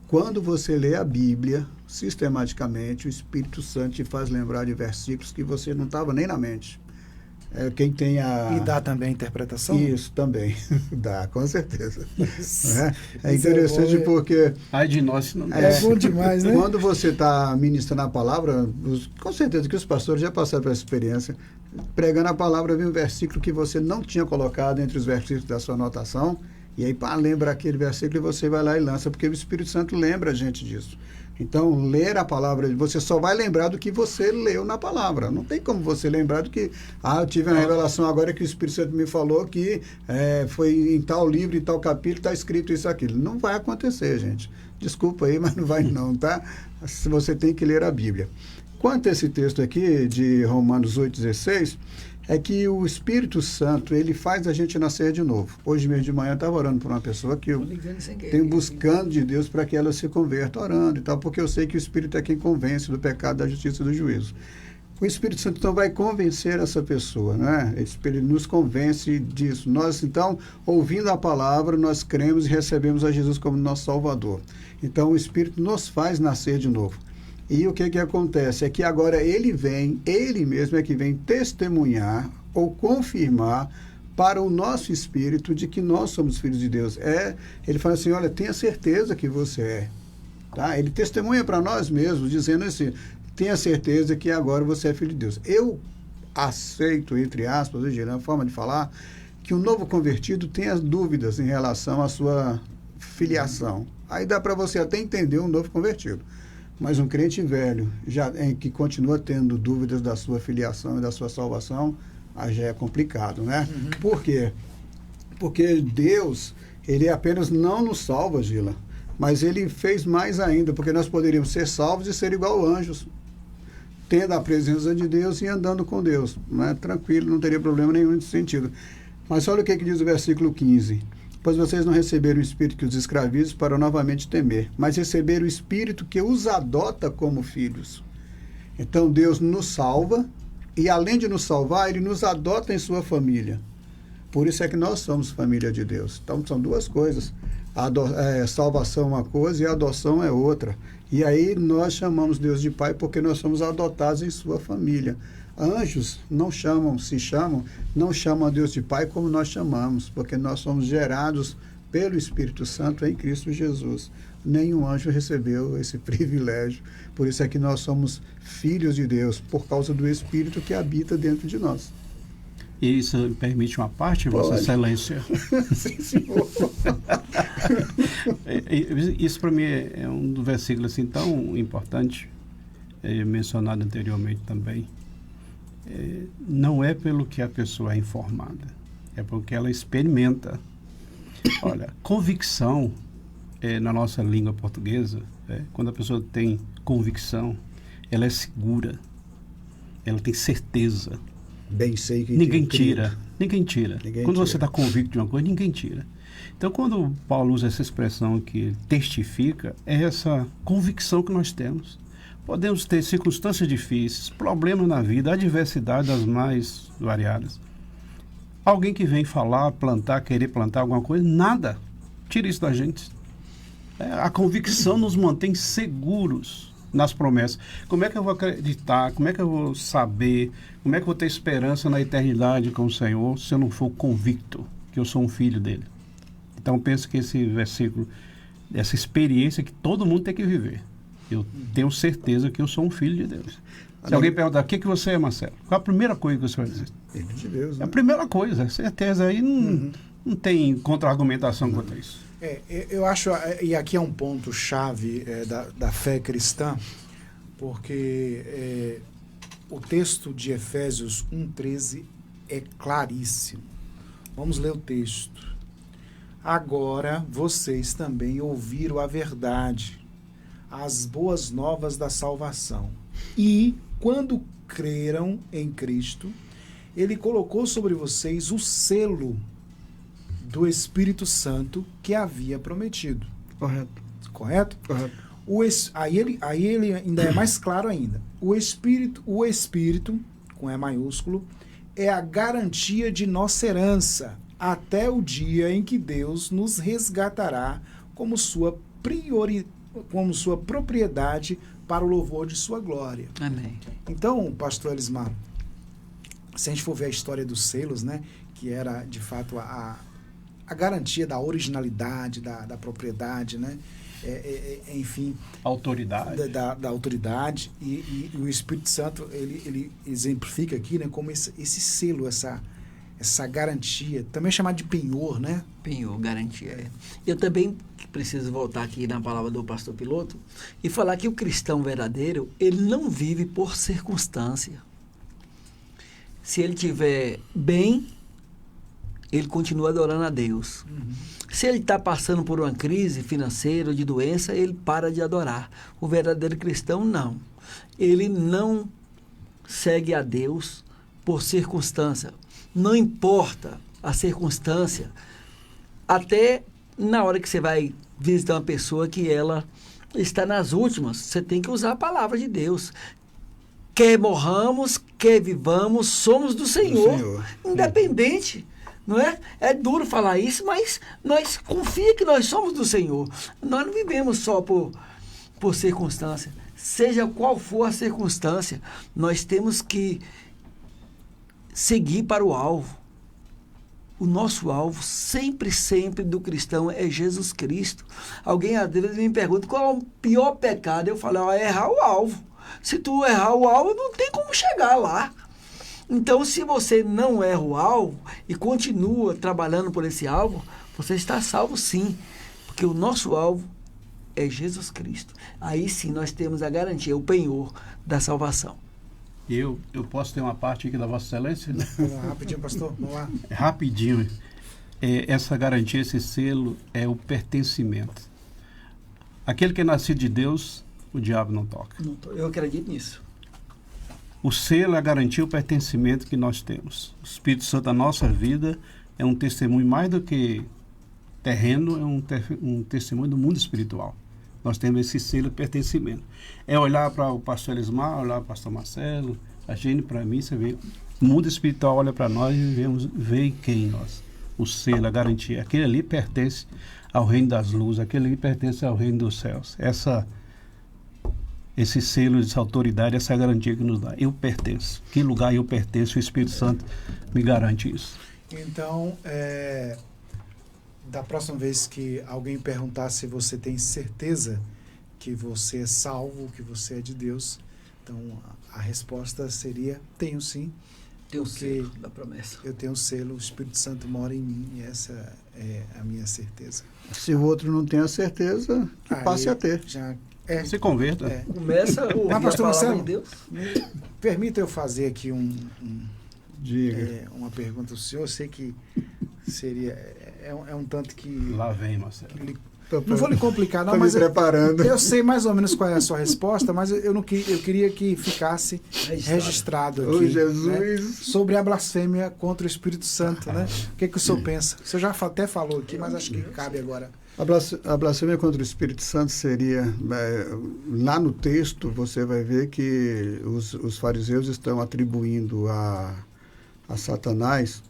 Quando você lê a Bíblia, sistematicamente, o Espírito Santo te faz lembrar de versículos que você não estava nem na mente. Quem tem a... E dá também a interpretação? Isso, também. Dá, com certeza. É interessante porque... Ai de nós, não é bom demais, né? Quando você está ministrando a palavra, com certeza que os pastores já passaram por essa experiência, pregando a palavra, vem um versículo que você não tinha colocado entre os versículos da sua anotação, e aí lembra aquele versículo e você vai lá e lança, porque o Espírito Santo lembra a gente disso. Então, ler a palavra, você só vai lembrar do que você leu na palavra. Não tem como você lembrar do que... eu tive uma revelação agora que o Espírito Santo me falou que foi em tal livro, em tal capítulo, está escrito isso, aquilo. Não vai acontecer, gente. Desculpa aí, mas não vai não, tá? Você tem que ler a Bíblia. Quanto a esse texto aqui, de Romanos 8,16... é que o Espírito Santo, ele faz a gente nascer de novo. Hoje mesmo de manhã eu estava orando por uma pessoa que eu tenho buscando de Deus para que ela se converta, orando e tal, porque eu sei que o Espírito é quem convence do pecado, da justiça e do juízo. O Espírito Santo então vai convencer essa pessoa, né? Ele nos convence disso. Nós, então, ouvindo a palavra, nós cremos e recebemos a Jesus como nosso Salvador. Então, o Espírito nos faz nascer de novo. E o que acontece? É que agora ele mesmo é que vem testemunhar ou confirmar para o nosso espírito de que nós somos filhos de Deus. Ele fala assim, olha, tenha certeza que você é. Tá? Ele testemunha para nós mesmos, dizendo assim, tenha certeza que agora você é filho de Deus. Eu aceito, entre aspas, a forma de falar, que o novo convertido tem as dúvidas em relação à sua filiação. Aí dá para você até entender um novo convertido. Mas um crente velho, que continua tendo dúvidas da sua filiação e da sua salvação, aí já é complicado, né? Uhum. Por quê? Porque Deus, ele apenas não nos salva, Gila, mas ele fez mais ainda, porque nós poderíamos ser salvos e ser igual anjos, tendo a presença de Deus e andando com Deus, né? Tranquilo, não teria problema nenhum nesse sentido. Mas olha o que diz o versículo 15. Pois vocês não receberam o Espírito que os escraviza para novamente temer, mas receberam o Espírito que os adota como filhos. Então Deus nos salva e, além de nos salvar, Ele nos adota em sua família. Por isso é que nós somos família de Deus. Então são duas coisas. Salvação é uma coisa e a adoção é outra. E aí nós chamamos Deus de Pai porque nós somos adotados em sua família. Anjos não chamam a Deus de Pai como nós chamamos, porque nós somos gerados pelo Espírito Santo em Cristo Jesus. Nenhum anjo recebeu esse privilégio, por isso é que nós somos filhos de Deus, por causa do Espírito que habita dentro de nós. E isso me permite uma parte, Vossa Excelência? Sim, senhor. Isso para mim é um dos versículos assim, tão importante, mencionado anteriormente também. Não é pelo que a pessoa é informada, é porque ela experimenta. Olha, convicção na nossa língua portuguesa, quando a pessoa tem convicção, ela é segura, ela tem certeza. Bem sei que ninguém tira. Quando você está convicto de uma coisa, ninguém tira. Então, quando Paulo usa essa expressão que testifica, é essa convicção que nós temos. Podemos ter circunstâncias difíceis, problemas na vida, adversidades das mais variadas. Alguém que vem falar, querer plantar alguma coisa, nada. Tira isso da gente. A convicção nos mantém seguros nas promessas. Como é que eu vou acreditar? Como é que eu vou saber? Como é que eu vou ter esperança na eternidade com o Senhor se eu não for convicto que eu sou um filho dele? Então, penso que esse versículo, essa experiência que todo mundo tem que viver. Eu tenho certeza que eu sou um filho de Deus. Se alguém perguntar, o que você é, Marcelo? Qual a primeira coisa que você vai dizer? Filho de Deus, né? É a primeira coisa, certeza. Aí não tem contra-argumentação quanto a isso. Eu acho, e aqui é um ponto-chave da fé cristã, porque o texto de Efésios 1,13 é claríssimo. Vamos ler o texto. Agora vocês também ouviram a verdade, as boas novas da salvação. E, quando creram em Cristo, ele colocou sobre vocês o selo do Espírito Santo que havia prometido. Correto? Aí ele ainda é mais claro ainda. O Espírito, com E maiúsculo, é a garantia de nossa herança até o dia em que Deus nos resgatará como sua propriedade para o louvor de sua glória. Amém. Então, pastor Elismar, se a gente for ver a história dos selos, né, que era de fato a garantia da originalidade, da propriedade, né, enfim, autoridade. Da autoridade, e o Espírito Santo ele exemplifica aqui, né, como esse selo, essa garantia, também é chamado de penhor, né? Penhor, garantia. Eu também preciso voltar aqui na palavra do pastor Piloto e falar que o cristão verdadeiro, ele não vive por circunstância. Se ele estiver bem, ele continua adorando a Deus. Se ele está passando por uma crise financeira ou de doença, ele para de adorar. O verdadeiro cristão, não. Ele não segue a Deus por circunstância. Não importa a circunstância, até na hora que você vai visitar uma pessoa que ela está nas últimas, você tem que usar a palavra de Deus. Quer morramos, quer vivamos, somos do Senhor. Independente, não é? É duro falar isso, mas nós confia que nós somos do Senhor. Nós não vivemos só por circunstância. Seja qual for a circunstância, nós temos que seguir para o alvo. O nosso alvo sempre do cristão é Jesus Cristo. Alguém às vezes me pergunta qual é o pior pecado. Eu falo, errar o alvo. Se tu errar o alvo, não tem como chegar lá. Então, se você não erra o alvo e continua trabalhando por esse alvo, você está salvo sim. Porque o nosso alvo é Jesus Cristo. Aí sim nós temos a garantia, o penhor da salvação. Eu posso ter uma parte aqui da Vossa Excelência? Rapidinho, pastor, vamos lá. Rapidinho. Essa garantia, esse selo, é o pertencimento. Aquele que é nascido de Deus, o diabo não toca. Eu acredito nisso. O selo é a garantia, o pertencimento que nós temos. O Espírito Santo da nossa vida é um testemunho mais do que terreno, é um testemunho do mundo espiritual. Nós temos esse selo de pertencimento. É olhar para o pastor Elismar, olhar para o pastor Marcelo, a gente, para mim, você vê, o mundo espiritual olha para nós e vê quem nós. O selo, a garantia. Aquele ali pertence ao reino das luzes, aquele ali pertence ao reino dos céus. Esse selo, essa autoridade, essa garantia que nos dá. Eu pertenço. Que lugar eu pertenço? O Espírito Santo me garante isso. Então, da próxima vez que alguém perguntar se você tem certeza que você é salvo, que você é de Deus, então a resposta seria: tenho sim. Tenho o selo da promessa. Eu tenho o selo, o Espírito Santo mora em mim, e essa é a minha certeza. Se o outro não tem a certeza, que passe a ter. Se converta. Começa a ouvir pastor Marcelo, de Deus. Permita eu fazer aqui Diga. uma pergunta ao senhor. Eu sei que seria um tanto que... Lá vem, Marcelo. Não vou lhe complicar, não, mas eu sei mais ou menos qual é a sua resposta, mas eu queria que ficasse registrado aqui, Jesus. Né, sobre a blasfêmia contra o Espírito Santo. Né? O que o senhor pensa? O senhor já até falou aqui, mas acho que cabe agora. A blasfêmia contra o Espírito Santo seria, lá no texto você vai ver que os fariseus estão atribuindo a Satanás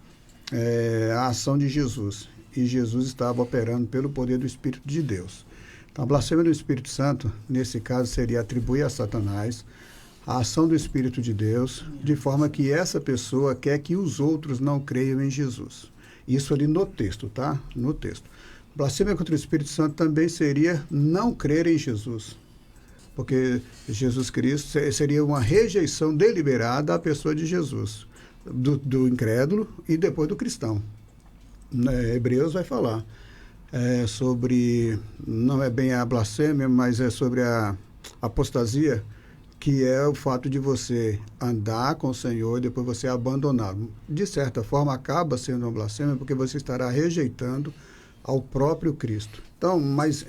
a ação de Jesus. E Jesus estava operando pelo poder do Espírito de Deus. Então, a blasfêmia do Espírito Santo, nesse caso, seria atribuir a Satanás a ação do Espírito de Deus, de forma que essa pessoa quer que os outros não creiam em Jesus. Isso ali no texto, tá? No texto. Blasfêmia contra o Espírito Santo também seria não crer em Jesus. Porque Jesus Cristo seria uma rejeição deliberada à pessoa de Jesus, do incrédulo e depois do cristão. Hebreus vai falar sobre, não é bem a blasfêmia, mas é sobre a apostasia, que é o fato de você andar com o Senhor e depois você abandoná-lo. De certa forma, acaba sendo uma blasfêmia, porque você estará rejeitando ao próprio Cristo. Então, mas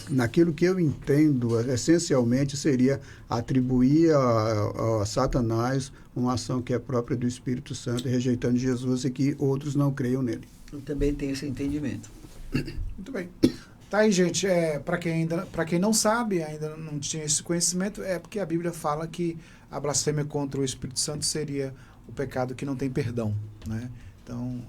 naquilo que eu entendo, essencialmente seria atribuir a Satanás uma ação que é própria do Espírito Santo, rejeitando Jesus e que outros não creiam nele. Eu também tenho esse entendimento. Muito bem. Tá aí, gente. Para quem não sabe, ainda não tinha esse conhecimento, é porque a Bíblia fala que a blasfêmia contra o Espírito Santo seria o pecado que não tem perdão, né? Então,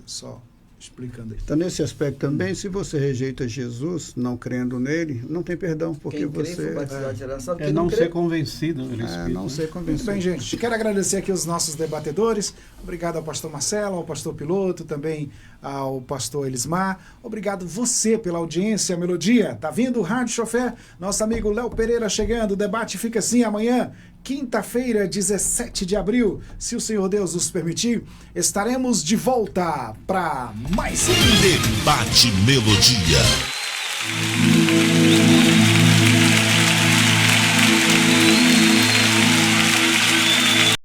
só explicando aí. Então, nesse aspecto também, se você rejeita Jesus, não crendo nele, não tem perdão, porque quem crê, você... for batizado, será salvo. Quem não crê, ser convencido pelo Espírito. Não ser convencido. Muito bem, gente. Quero agradecer aqui os nossos debatedores. Obrigado ao pastor Marcelo, ao pastor Piloto, também ao pastor Elismar. Obrigado você pela audiência, Melodia. Tá vindo o Rádio Chofé? Nosso amigo Léo Pereira chegando. O debate fica assim amanhã, quinta-feira, 17 de abril. Se o Senhor Deus nos permitir, estaremos de volta para mais um Debate Melodia.